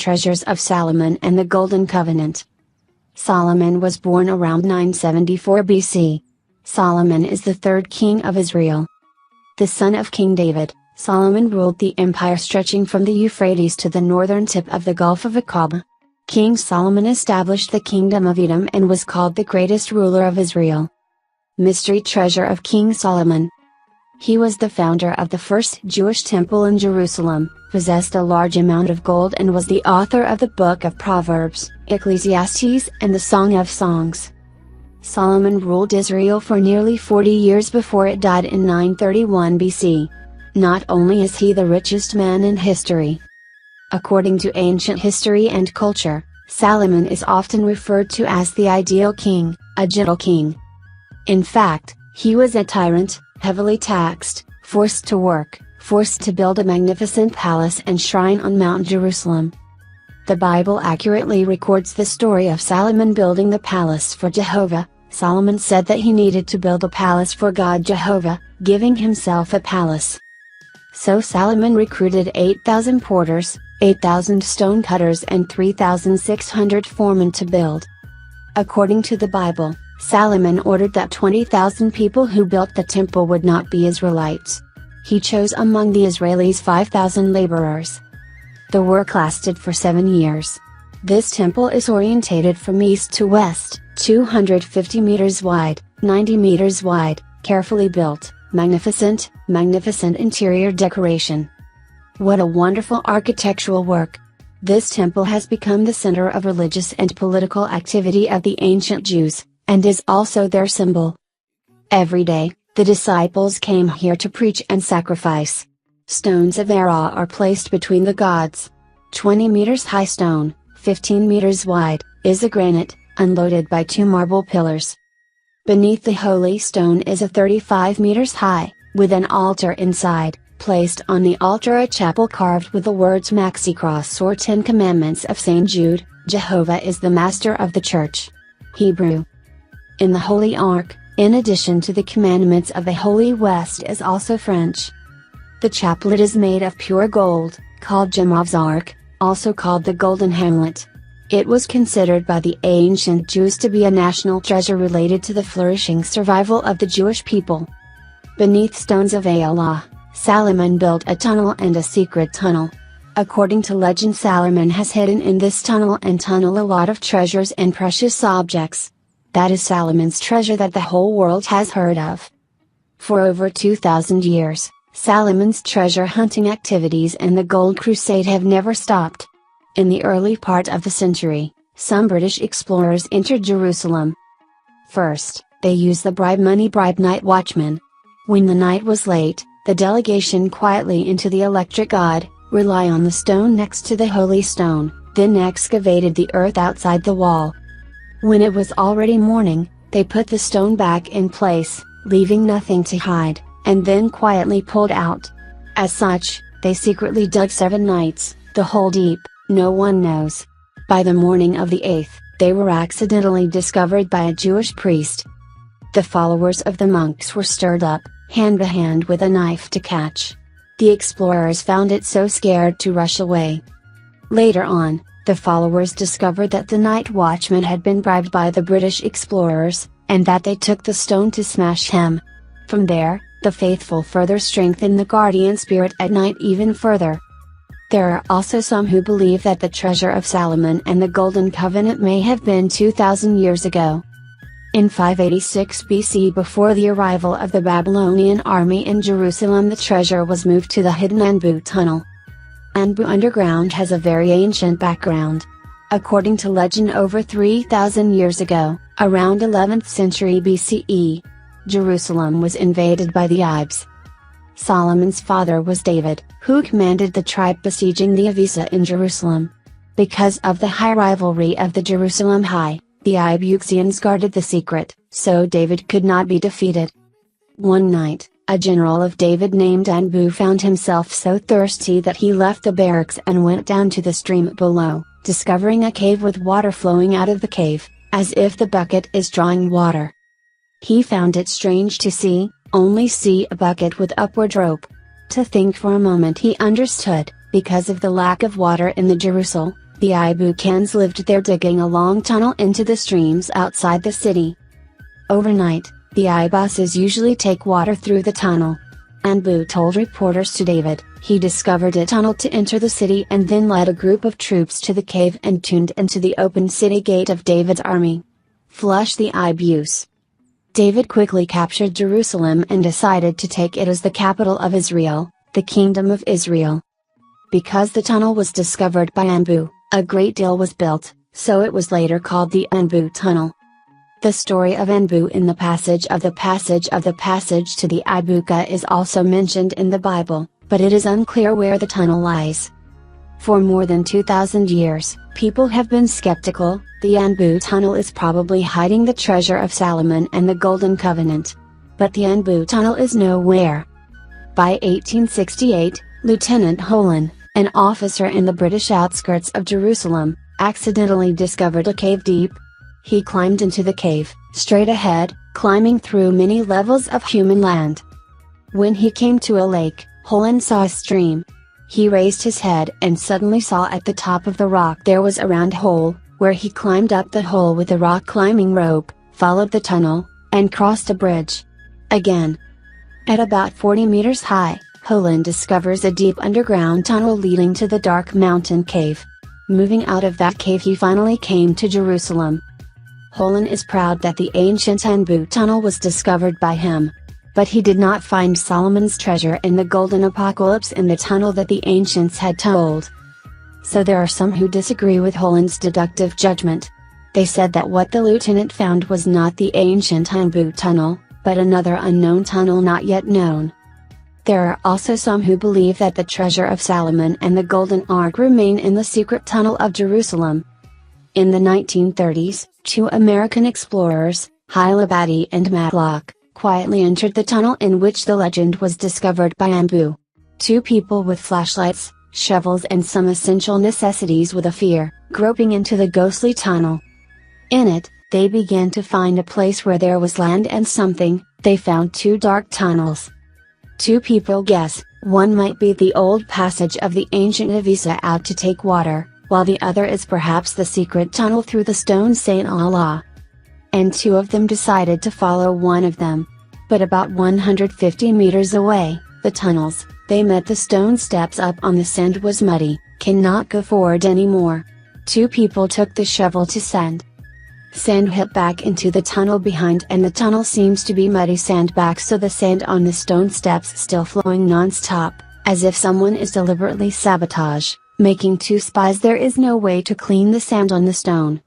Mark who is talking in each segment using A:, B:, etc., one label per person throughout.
A: treasures of Salomon and the Golden Covenant. Solomon was born around 974 BC. Solomon is the third king of Israel. The son of King David, Solomon ruled the empire stretching from the Euphrates to the northern tip of the Gulf of Aqaba. King Solomon established the kingdom of Edom and was called the greatest ruler of Israel. Mystery treasure of King Solomon. He was the founder of the first Jewish temple in Jerusalem, possessed a large amount of gold, and was the author of the Book of Proverbs, Ecclesiastes, and the Song of Songs. Solomon ruled Israel for nearly 40 years before it died in 931 BC. Not only is he the richest man in history. According to ancient history and culture, Solomon is often referred to as the ideal king, a gentle king. In fact, he was a tyrant, heavily taxed, forced to work, forced to build a magnificent palace and shrine on Mount Jerusalem. The Bible accurately records the story of Solomon building the palace for Jehovah. Solomon said that he needed to build a palace for God Jehovah, giving himself a palace. So Solomon recruited 8,000 porters, 8,000 stone cutters and 3,600 foremen to build. According to the Bible, Solomon ordered that 20,000 people who built the temple would not be Israelites. He chose among the Israelis 5,000 laborers. The work lasted for 7 years. This temple is orientated from east to west, 250 meters wide, 90 meters wide, carefully built, magnificent interior decoration. What a wonderful architectural work! This temple has become the center of religious and political activity of the ancient Jews, and is also their symbol. Every day, the disciples came here to preach and sacrifice. Stones of Erah are placed between the gods. 20 meters high stone, 15 meters wide, is a granite, unloaded by 2 marble pillars. Beneath the holy stone is a 35 meters high, with an altar inside, placed on the altar a chapel carved with the words Maxi Cross or 10 Commandments of St. Jude. Jehovah is the master of the church. Hebrew. In the Holy Ark, in addition to the commandments of the Holy West, is also French. The chaplet is made of pure gold, called Jehovah's Ark, also called the Golden Hamlet. It was considered by the ancient Jews to be a national treasure related to the flourishing survival of the Jewish people. Beneath stones of Elah, Solomon built a tunnel and a secret tunnel. According to legend, Solomon has hidden in this tunnel a lot of treasures and precious objects. That is Solomon's treasure that the whole world has heard of. For over 2,000 years, Solomon's treasure hunting activities and the Gold Crusade have never stopped. In the early part of the century, some British explorers entered Jerusalem. First, they used the bribe night watchman. When the night was late, the delegation quietly into the electric god, rely on the stone next to the holy stone, then excavated the earth outside the wall. When it was already morning, they put the stone back in place, leaving nothing to hide, and then quietly pulled out. As such, they secretly dug 7 nights, the hole deep, no one knows. By the morning of the 8th, they were accidentally discovered by a Jewish priest. The followers of the monks were stirred up, hand to hand with a knife to catch. The explorers found it so scared to rush away. Later on, the followers discovered that the night watchman had been bribed by the British explorers, and that they took the stone to smash him. From there, the faithful further strengthened the guardian spirit at night even further. There are also some who believe that the treasure of Solomon and the Golden Covenant may have been 2,000 years ago. In 586 BC, before the arrival of the Babylonian army in Jerusalem, the treasure was moved to the hidden Anbu tunnel. Anbu underground has a very ancient background. According to legend, over 3,000 years ago, around 11th century BCE, Jerusalem was invaded by the Ibs. Solomon's father was David, who commanded the tribe besieging the Avisa in Jerusalem. Because of the high rivalry of the Jerusalem High, the Ibuxians guarded the secret, so David could not be defeated. One night, a general of David named Anbu found himself so thirsty that he left the barracks and went down to the stream below, discovering a cave with water flowing out of the cave, as if the bucket is drawing water. He found it strange to only see a bucket with upward rope. To think for a moment, he understood, because of the lack of water in the Jerusalem, The Ibukans lived there, digging a long tunnel into the streams outside the city. Overnight, the Ibosses usually take water through the tunnel. Anbu told reporters to David, he discovered a tunnel to enter the city and then led a group of troops to the cave and tuned into the open city gate of David's army. Flush the Ibus. David quickly captured Jerusalem and decided to take it as the capital of Israel, the Kingdom of Israel. Because the tunnel was discovered by Anbu, a great deal was built, so it was later called the Anbu Tunnel. The story of Anbu in the passage to the Ibuka is also mentioned in the Bible, but it is unclear where the tunnel lies. For more than 2,000 years, people have been skeptical. The Anbu Tunnel is probably hiding the treasure of Salomon and the Golden Covenant. But the Anbu Tunnel is nowhere. By 1868, Lieutenant Holland, an officer in the British outskirts of Jerusalem, accidentally discovered a cave deep. He climbed into the cave, straight ahead, climbing through many levels of human land. When he came to a lake, Holland saw a stream. He raised his head and suddenly saw at the top of the rock there was a round hole, where he climbed up the hole with a rock climbing rope, followed the tunnel, and crossed a bridge. Again. At about 40 meters high, Holland discovers a deep underground tunnel leading to the dark mountain cave. Moving out of that cave, he finally came to Jerusalem. Holland is proud that the ancient Anbu Tunnel was discovered by him. But he did not find Solomon's treasure in the Golden Apocalypse in the tunnel that the ancients had told. So there are some who disagree with Holland's deductive judgment. They said that what the lieutenant found was not the ancient Anbu Tunnel, but another unknown tunnel not yet known. There are also some who believe that the treasure of Salomon and the Golden Ark remain in the secret tunnel of Jerusalem. In the 1930s, two American explorers, Hilabadi and Matlock, quietly entered the tunnel in which the legend was discovered by Anbu. Two people with flashlights, shovels and some essential necessities with a fear, groping into the ghostly tunnel. In it, they began to find a place where there was land and something. They found two dark tunnels. Two people guess, one might be the old passage of the ancient Avisa out to take water, while the other is perhaps the secret tunnel through the stone Saint Allah. And two of them decided to follow one of them. But about 150 meters away, the tunnels, they met the stone steps up on the sand was muddy, cannot go forward anymore. Two people took the shovel to sand. Sand hit back into the tunnel behind and the tunnel seems to be muddy sand back, so the sand on the stone steps still flowing non-stop, as if someone is deliberately sabotage, making two spies. There is no way to clean the sand on the stone.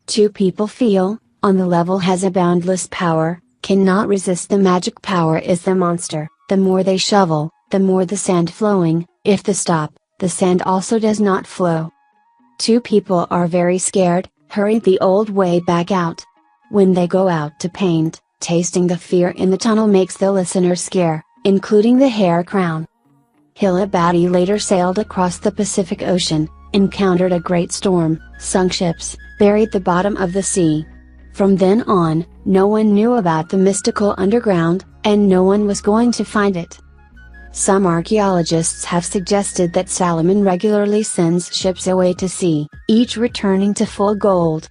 A: Two people feel, on the level has a boundless power, cannot resist the magic power is the monster. The more they shovel, the more the sand flowing. If they stop, the sand also does not flow. Two people are very scared, hurry the old way back out. When they go out to paint, tasting the fear in the tunnel makes the listener scare, including the hair crown. Hilabadi later sailed across the Pacific Ocean, encountered a great storm, sunk ships, buried the bottom of the sea. From then on, no one knew about the mystical underground, and no one was going to find it. Some archaeologists have suggested that Salomon regularly sends ships away to sea, each returning to full gold.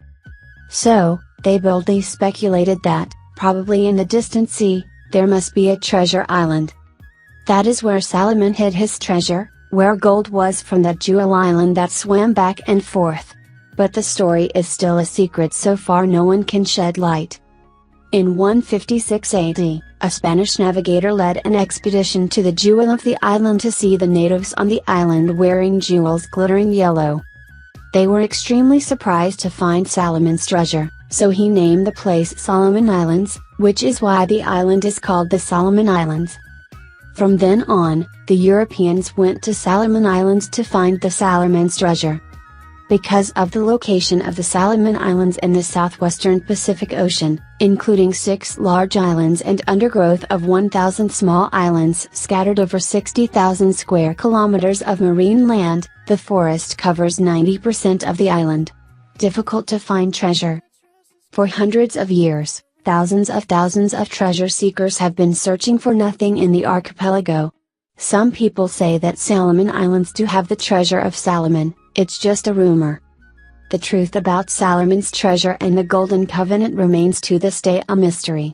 A: So, they boldly speculated that, probably in the distant sea, there must be a treasure island. That is where Salomon hid his treasure, where gold was from that jewel island that swam back and forth. But the story is still a secret, so far no one can shed light. In 156 AD, a Spanish navigator led an expedition to the jewel of the island to see the natives on the island wearing jewels glittering yellow. They were extremely surprised to find Salomon's treasure, so he named the place Solomon Islands, which is why the island is called the Solomon Islands. From then on, the Europeans went to Solomon Islands to find the Salomon's treasure. Because of the location of the Solomon Islands in the southwestern Pacific Ocean, including 6 large islands and undergrowth of 1,000 small islands scattered over 60,000 square kilometers of marine land, the forest covers 90% of the island. Difficult to find treasure. For hundreds of years, thousands of treasure seekers have been searching for nothing in the archipelago. Some people say that Solomon Islands do have the treasure of Salomon, It's just a rumor. The truth about Solomon's treasure and the Golden Covenant remains to this day a mystery.